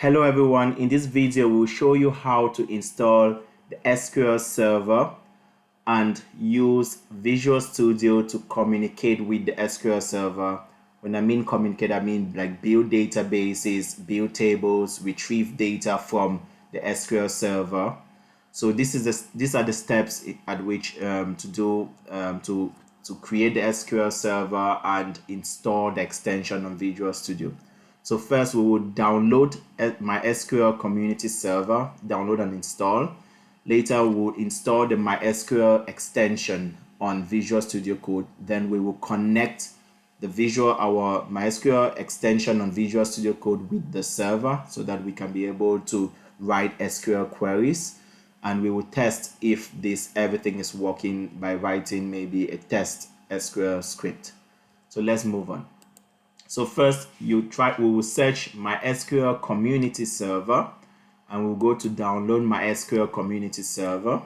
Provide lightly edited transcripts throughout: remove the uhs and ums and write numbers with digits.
Hello everyone, in this video we'll show you how to install the SQL Server and use Visual Studio to communicate with the SQL Server. When I mean communicate, I mean like build databases, build tables, retrieve data from the SQL Server. So these are the steps at which to create the SQL Server and install the extension on Visual Studio. So first we will download MySQL community server, download and install. Later we will install the MySQL extension on Visual Studio Code. Then we will connect our MySQL extension on Visual Studio Code with the server so that we can be able to write SQL queries. And we will test if everything is working by writing maybe a test SQL script. So let's move on. So first we will search MySQL community server and we'll go to download MySQL community server.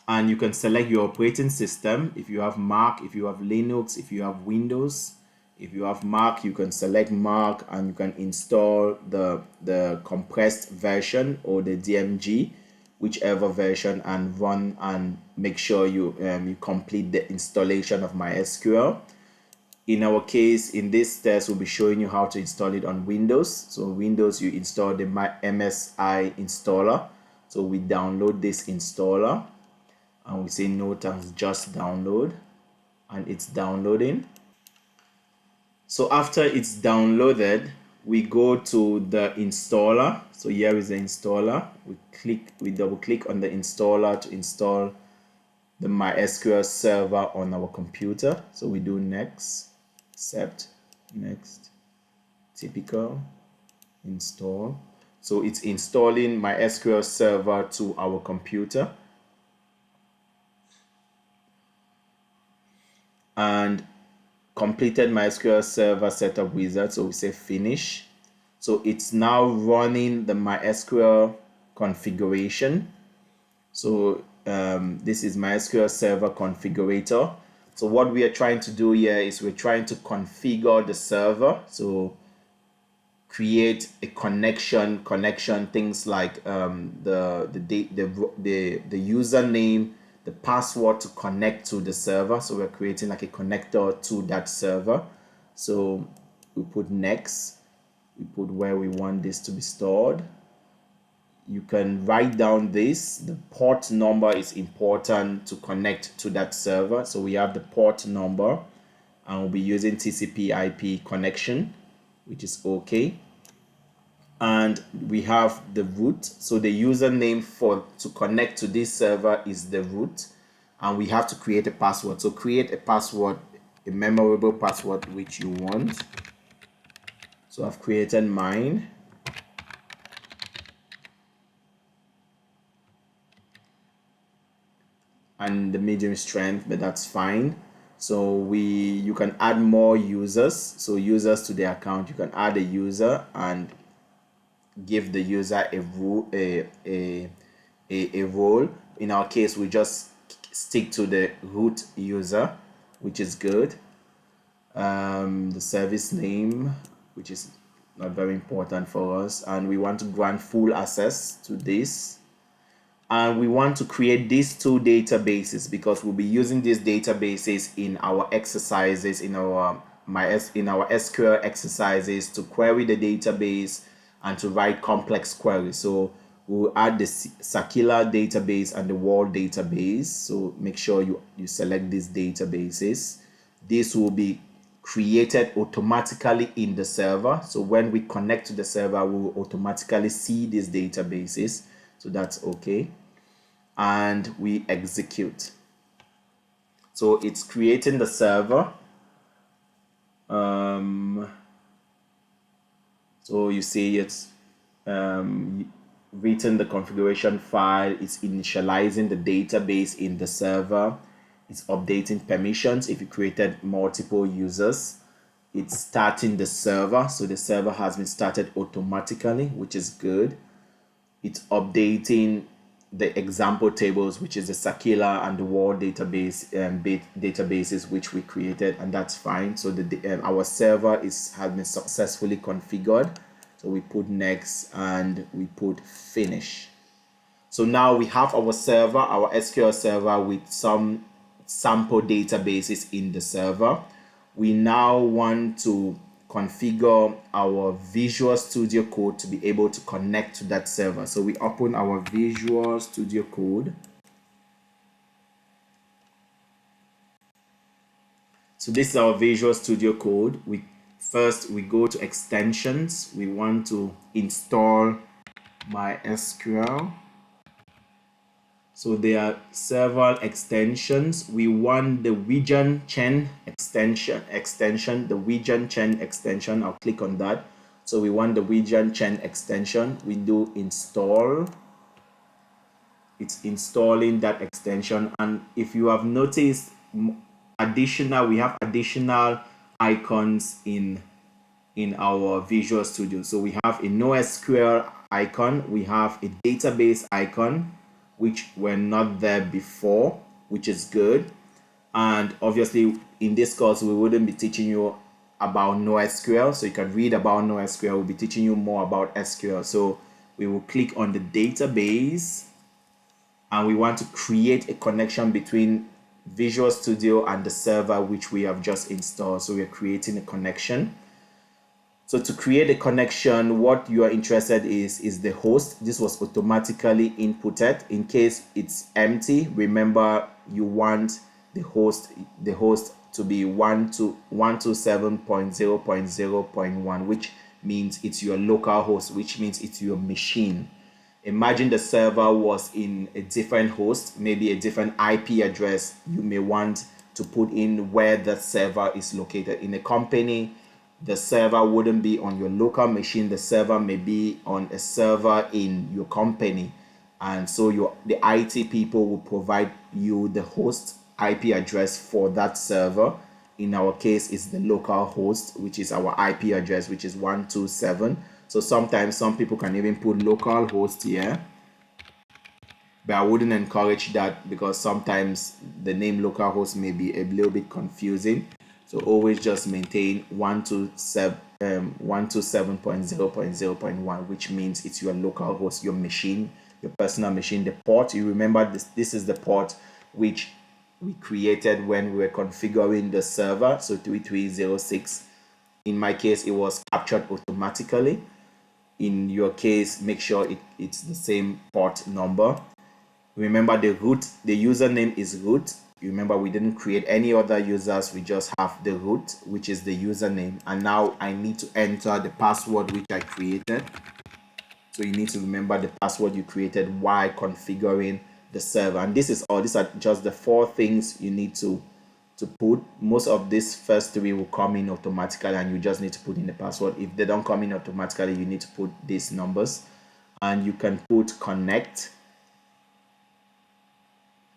And you can select your operating system. If you have Mac, if you have Linux, if you have Windows. If you have Mac, you can select Mac and you can install the compressed version or the DMG, whichever version, and run and make sure you complete the installation of MySQL. In our case, in this test, we'll be showing you how to install it on Windows. So Windows, you install the MSI installer. So we download this installer and we say no thanks, just download, and it's downloading. So after it's downloaded, we go to the installer. So here is the installer. We double click on the installer to install the MySQL server on our computer. So we do next, accept, next, typical, install. So it's installing MySQL server to our computer. And completed MySQL server setup wizard. So we say finish. So it's now running the MySQL configuration. So this is MySQL server configurator. So what we are trying to do here is we're trying to configure the server. So create a connection, things like the username, the password to connect to the server. So we're creating like a connector to that server. So we put next, we put where we want this to be stored. You can write down this. The port number is important to connect to that server. So we have the port number and we'll be using TCP IP connection, which is okay. And we have the root. So the username to connect to this server is the root, and we have to create a password. So create a password, a memorable password which you want. So I've created mine. And the medium strength, but that's fine. So you can add more users. So users to the account, you can add a user and give the user a role. In our case, we just stick to the root user, which is good. The service name, which is not very important for us, and we want to grant full access to this. And we want to create these two databases because we'll be using these databases in our exercises, in our SQL exercises, to query the database and to write complex queries. So we'll add the circular database and the wall database. So make sure you select these databases. This will be created automatically in the server. So when we connect to the server, we will automatically see these databases. So that's okay. And we execute. So it's creating the server. So you see it's written the configuration file, it's initializing the database in the server, it's updating permissions if you created multiple users, it's starting the server. So the server has been started automatically, which is good. It's updating the example tables, which is the Sakila and the Word database databases which we created, and that's fine. So our server has been successfully configured. So we put next and we put finish. So now we have our server, our SQL server with some sample databases in the server. We now want to configure our Visual Studio Code to be able to connect to that server. So we open our Visual Studio Code. So this is our Visual Studio Code. First we go to extensions. We want to install MySQL. So there are several extensions. We want the Wijan Chen extension, the Wijan Chen extension. I'll click on that. So we want the Wijan Chen extension. We do install. It's installing that extension. And if you have noticed, we have additional icons in our Visual Studio. So we have a NoSQL icon. We have a database icon, which were not there before, which is good. And obviously in this course we wouldn't be teaching you about NoSQL, so you can read about NoSQL. We'll be teaching you more about SQL. So we will click on the database and we want to create a connection between Visual Studio and the server which we have just installed. So we're creating a connection. So to create a connection, what you are interested is the host. This was automatically inputted. In case it's empty, remember you want the host to be 127.0.0.1, which means it's your local host, which means it's your machine. Imagine the server was in a different host, maybe a different IP address. You may want to put in where the server is located. In a company, the server wouldn't be on your local machine. The server may be on a server in your company, and so the IT people will provide you the host IP address for that server. In our case, it's the local host, which is our IP address, which is 127. So sometimes some people can even put local host here, but I wouldn't encourage that because sometimes the name localhost may be a little bit confusing. So always just maintain 127.0.0.1, which means it's your local host, your machine, your personal machine. The port, you remember this is the port which we created when we were configuring the server. So 3306. In my case, it was captured automatically. In your case, make sure it's the same port number. Remember the username is root. You remember we didn't create any other users, we just have the root, which is the username. And now I need to enter the password which I created. So you need to remember the password you created while configuring the server. And this is all. These are just the 4 things you need to put. Most of these first 3 will come in automatically and you just need to put in the password. If they don't come in automatically, you need to put these numbers. And you can put connect.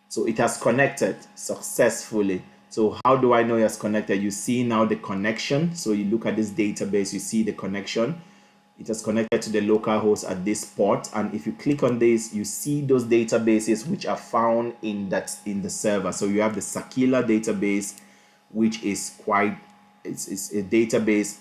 So it has connected successfully. So how do I know it has connected? You see now the connection. So you look at this database, you see the connection. It has connected to the local host at this port. And if you click on this, you see those databases which are found in the server. So you have the Sakila database, which is it's a database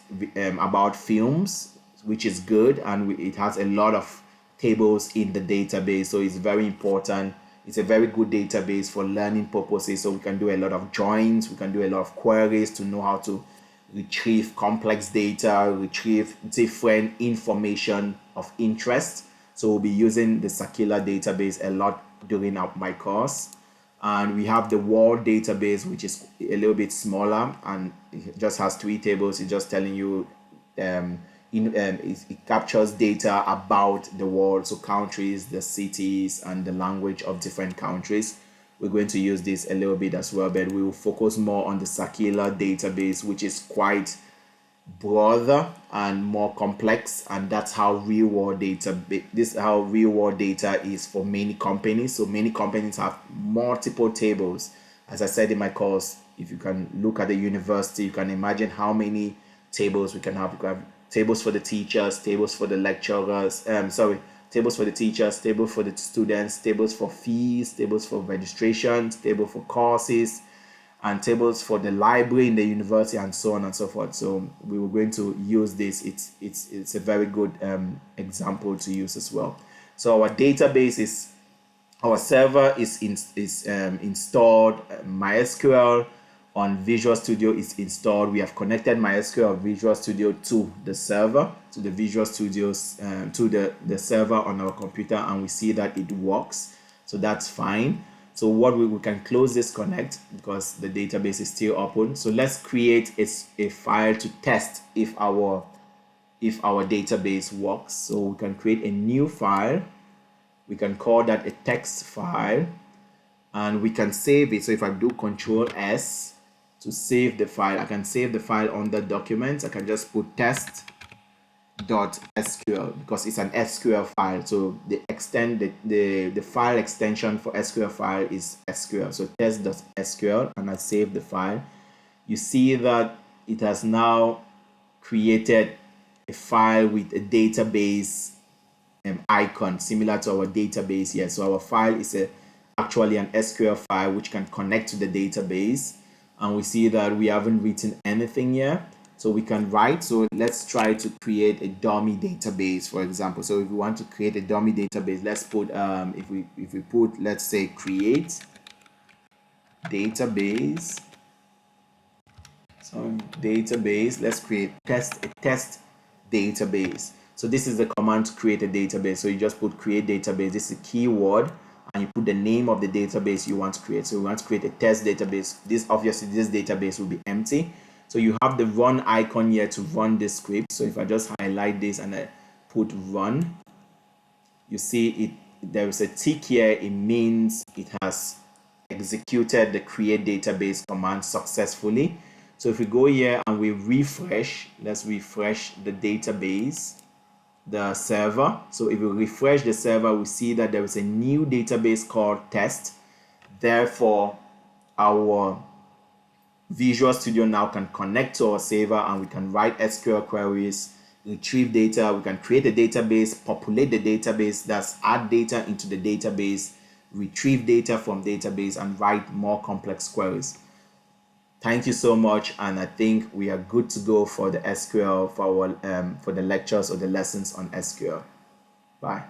about films, which is good. And it has a lot of tables in the database. So it's very important. It's a very good database for learning purposes. So we can do a lot of joins. We can do a lot of queries to know how to retrieve complex data, retrieve different information of interest. So we'll be using the Sakila database a lot during my course. And we have the Word database, which is a little bit smaller and it just has 3 tables. It's just telling you it captures data about the world, so countries, the cities, and the language of different countries. We're going to use this a little bit as well, but we will focus more on the Sakila database, which is quite broader and more complex, and that's how real world data is for many companies. So many companies have multiple tables. As I said in my course, if you can look at the university, you can imagine how many tables we can have. You can have tables for the teachers, tables for the lecturers, tables for the teachers, tables for the students, tables for fees, tables for registrations, table for courses, and tables for the library in the university, and so on and so forth. So we were going to use this. It's a very good example to use as well. So our database is, our server is installed. MySQL on Visual Studio is installed. We have connected MySQL Visual Studio to the server, to the Visual Studios, to the server on our computer, and we see that it works. So that's fine. So what we can close this connect because the database is still open. So let's create a file to test if our database works. So we can create a new file. We can call that a text file, and we can save it. So if I do Control S to save the file, I can save the file under documents. I can just put test.sql because it's an SQL file. So the file extension for SQL file is SQL. So test.sql, and I save the file. You see that it has now created a file with a database icon similar to our database here. So our file is actually an SQL file which can connect to the database, and we see that we haven't written anything here. So we can write. So let's try to create a dummy database, for example. So if we want to create a dummy database, let's put if we put, let's say, create database. So database, let's create a test database. So this is the command to create a database. So you just put create database. This is a keyword, and you put the name of the database you want to create. So we want to create a test database. This, obviously, this database will be empty. So you have the run icon here to run this script. So if I just highlight this and I put run, you see it, there is a tick here. It means it has executed the create database command successfully. So if we go here and we refresh, let's refresh the database, the server. So if we refresh the server, we see that there is a new database called test. Therefore, our Visual Studio now can connect to our server, and we can write SQL queries, retrieve data. We can create a database, populate the database, that's add data into the database, retrieve data from database, and write more complex queries. Thank you so much, and I think we are good to go for the SQL, for our for the lectures or the lessons on SQL. Bye.